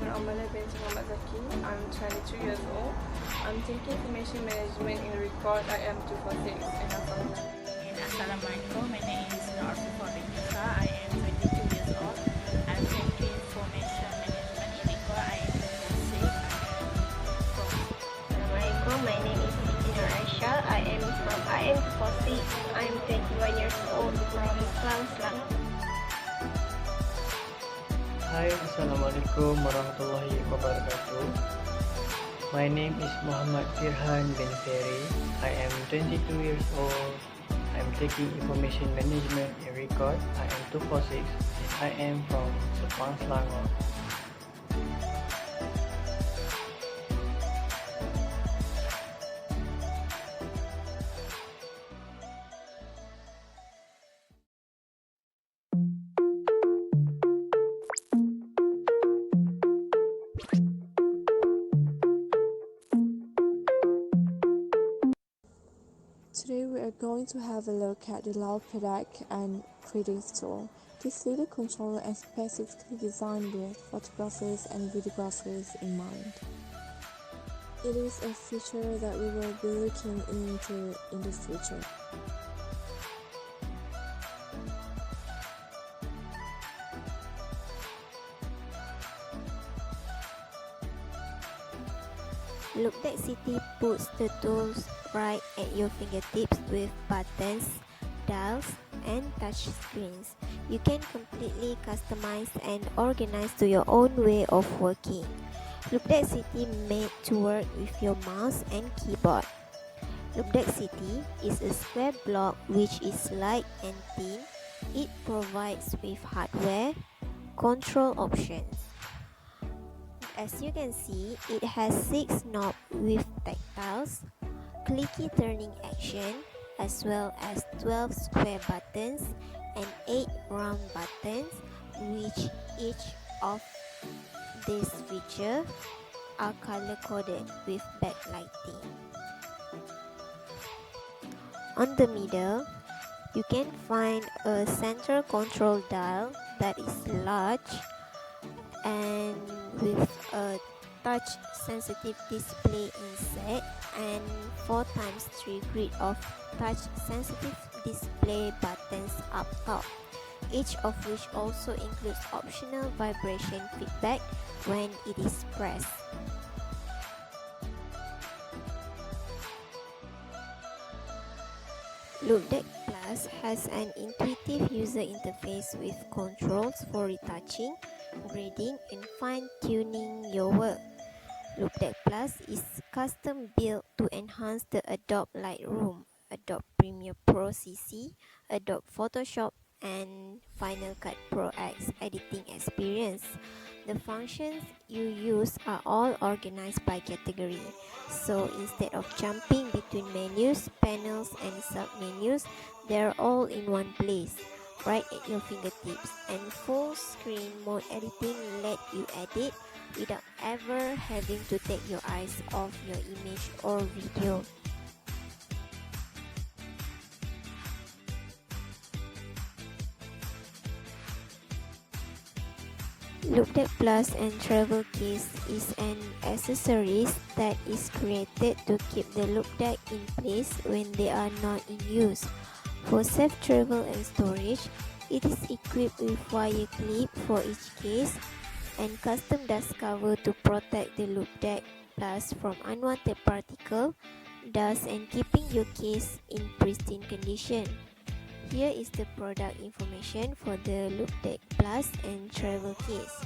Amala binti Muhammad Zaki. I'm 22 years old. I'm taking information management in record IM246 in Assam. Assalamualaikum, my name is Norfa Bintika. I am 22 years old. I'm taking information management in record. I am 246. Assalamualaikum, my name is Siti Nur Aisha. I am from IM446. I am 21 years old from Klang Slang. Hai, Assalamualaikum warahmatullahi wabarakatuh. My name is Muhammad Firhan bin Ferry. I am 22 years old. I am taking information management in record. I am 246 and I am from Sepang, Selangor. Today we are going to have a look at the Loupedeck and Creating tool. This video controller is specifically designed with photographers and videographers in mind. It is a feature that we will be looking into in the future. Loupedeck City puts the tools right at your fingertips with buttons, dials, and touch screens. You can completely customize and organize to your own way of working. Loupedeck City made to work with your mouse and keyboard. Loupedeck City is a square block which is light and thin. It provides with hardware, control options. As you can see, it has 6 knobs with tactiles, clicky turning action, as well as 12 square buttons and 8 round buttons, which each of these features are color coded with backlighting. On the middle, you can find a central control dial that is large and with a touch sensitive display inside and 4x3 grid of touch sensitive display buttons up top, each of which also includes optional vibration feedback when it is pressed. Loupedeck Plus has an intuitive user interface with controls for retouching, grading, and fine-tuning your work. Loupedeck Plus is custom built to enhance the Adobe Lightroom, Adobe Premiere Pro CC, Adobe Photoshop, and Final Cut Pro X editing experience. The functions you use are all organized by category, so instead of jumping between menus, panels, and sub-menus, they're all in one place, right at your fingertips, and full screen mode editing let you edit without ever having to take your eyes off your image or video. Loupedeck Plus and Travel Case is an accessories that is created to keep the Loupedeck in place when they are not in use. For safe travel and storage, it is equipped with wire clip for each case and custom dust cover to protect the Loupedeck Plus from unwanted particle, dust, and keeping your case in pristine condition. Here is the product information for the Loupedeck Plus and Travel Case.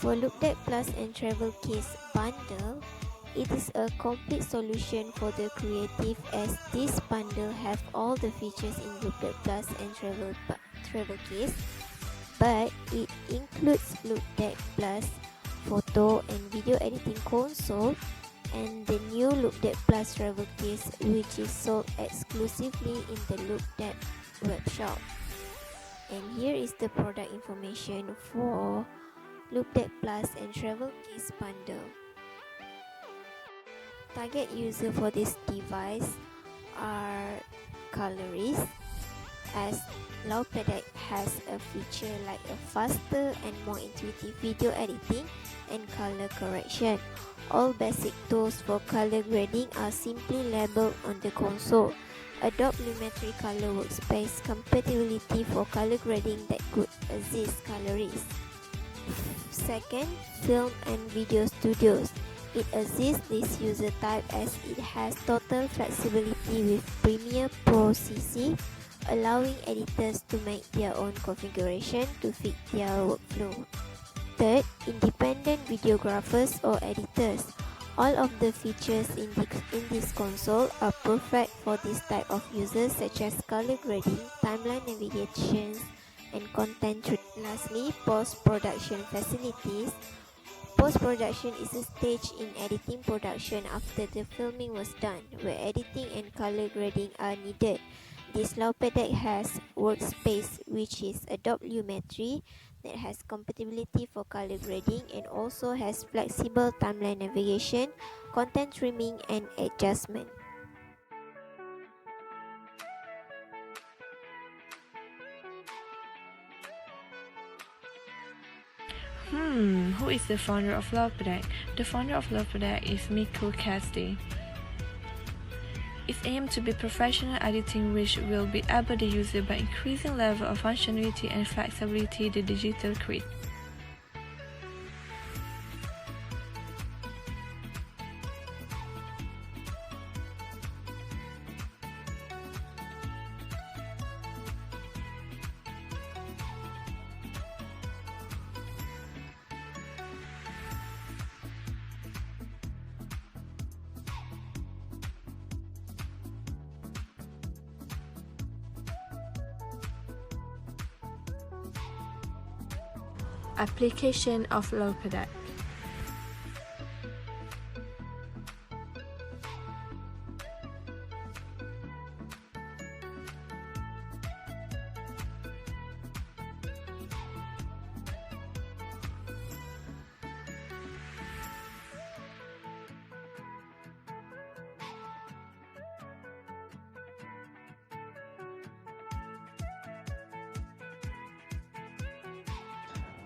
For Loupedeck Plus and Travel Case bundle, it is a complete solution for the creative as this bundle have all the features in Loupedeck Plus and Travel Case, but it includes Loupedeck Plus photo and video editing console and the new Loupedeck Plus Travel Case, which is sold exclusively in the Loupedeck web shop. And here is the product information for Loupedeck Plus and Travel Case bundle. Target user for this device are colorists, as Loupedeck has a feature like a faster and more intuitive video editing and color correction. All basic tools for color grading are simply labeled on the console. Adobe Lumetri Color Workspace compatibility for color grading that could assist colorists. Second, film and video studios. It assists this user type as it has total flexibility with Premiere Pro CC, allowing editors to make their own configuration to fit their workflow. Third, independent videographers or editors. All of the features in this console are perfect for this type of users, such as color grading, timeline navigations, and content treatment. Lastly, post-production facilities. Post-production is a stage in editing production after the filming was done, where editing and color grading are needed. This Loupedeck has Workspace, which is Adobe Lumetri that has compatibility for color grading and also has flexible timeline navigation, content trimming, and adjustment. Who is the founder of Loupedeck? The founder of Loupedeck is Mikko Kasti. Its aim to be professional editing which will be able to use it by increasing level of functionality and flexibility the digital create. Application of Loupedeck.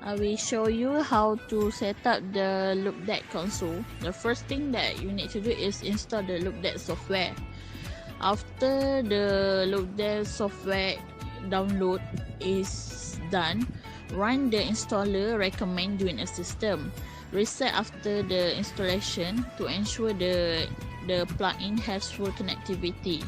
I will show you how to set up the Loupedeck console. The first thing that you need to do is install the Loupedeck software. After the Loupedeck software download is done, run the installer recommend doing a system. Reset after the installation to ensure the plugin has full connectivity.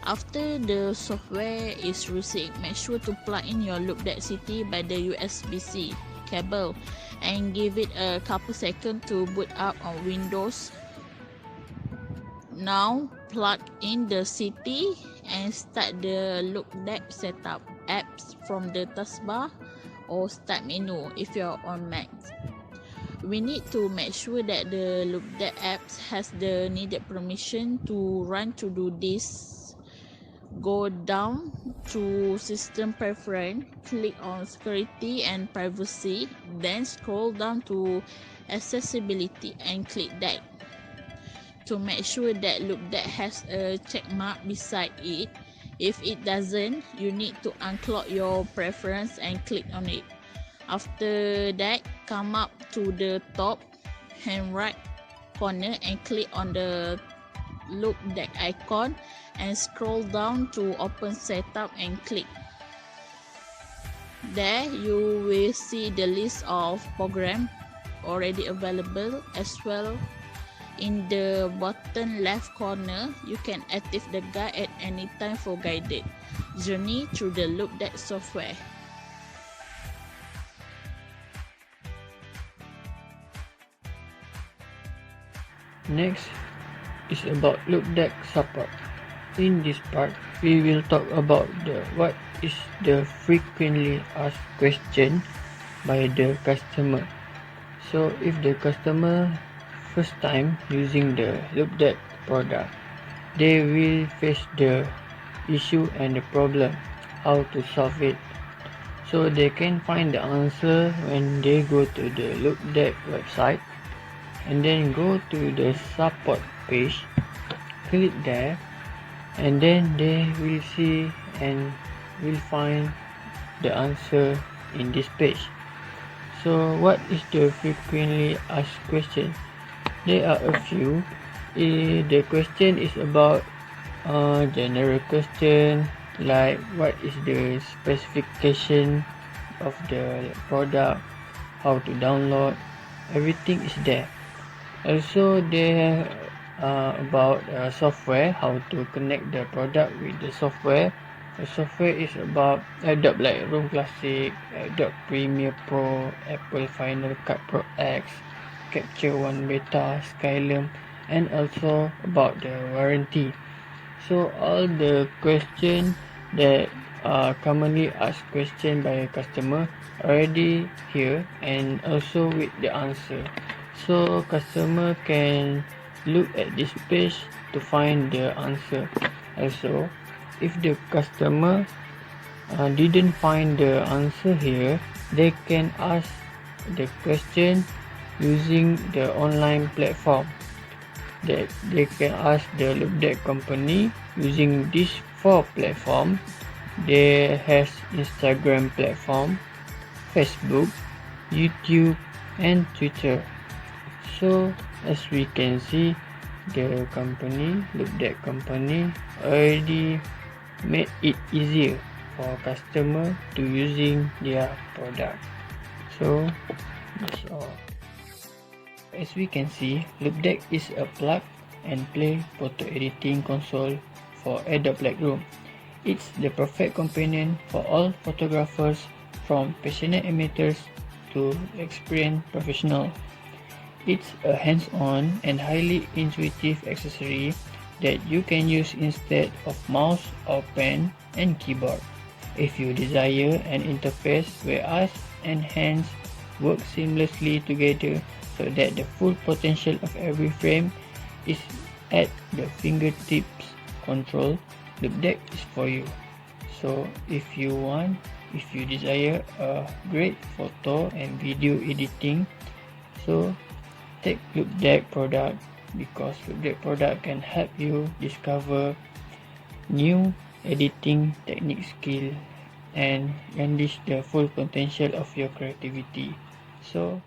After the software is received, make sure to plug in your Loupedeck CT by the USB-C cable and give it a couple seconds to boot up on Windows. Now plug in the CT and start the Loupedeck setup apps from the taskbar or start menu if you're on Mac. We need to make sure that the Loupedeck apps has the needed permission to run to do this. Go down to System Preference, click on Security and Privacy, then scroll down to Accessibility and click that. To make sure that Loupedeck has a check mark beside it. If it doesn't, you need to unclock your preference and click on it. After that, come up to the top hand right corner and click on the Loupedeck icon and scroll down to open setup and click. There you will see the list of programs already available. As well, in the bottom left corner you can activate the guide at any time for guided journey through the Loupedeck software. Next is about Loupedeck support. In this part, we will talk about what is the frequently asked question by the customer. So, if the customer first time using the Loupedeck product, they will face the issue and the problem, how to solve it. So they can find the answer when they go to the Loupedeck website and then go to the support page, click there, and then they will see and will find the answer in this page. So what is the frequently asked question? There are a few. The question is about general question like what is the specification of the product, how to download, everything is there. Also there about software, how to connect the product with the software. The software is about Adobe Lightroom Classic, Adobe Premiere Pro, Apple Final Cut Pro X, Capture One Beta, Skylum, and also about the warranty. So all the question that are commonly asked question by a customer already here and also with the answer. So customer can look at this page to find the answer. Also, if the customer didn't find the answer here, they can ask the question using the online platform. That they can ask the Loupedeck company using these 4 platforms. They has Instagram platform, Facebook, YouTube, and Twitter. So as we can see, the company, Loupedeck company, already made it easier for customer to using their product. So that's all. As we can see, Loupedeck is a plug-and-play photo editing console for Adobe Lightroom. It's the perfect companion for all photographers from passionate amateurs to experienced professionals. It's a hands-on and highly intuitive accessory that you can use instead of mouse or pen and keyboard. If you desire an interface where eyes and hands work seamlessly together so that the full potential of every frame is at the fingertips control, Loupedeck is for you. So if you desire a great photo and video editing, so take Loupedeck product because Loupedeck product can help you discover new editing technique skill and unleash the full potential of your creativity. So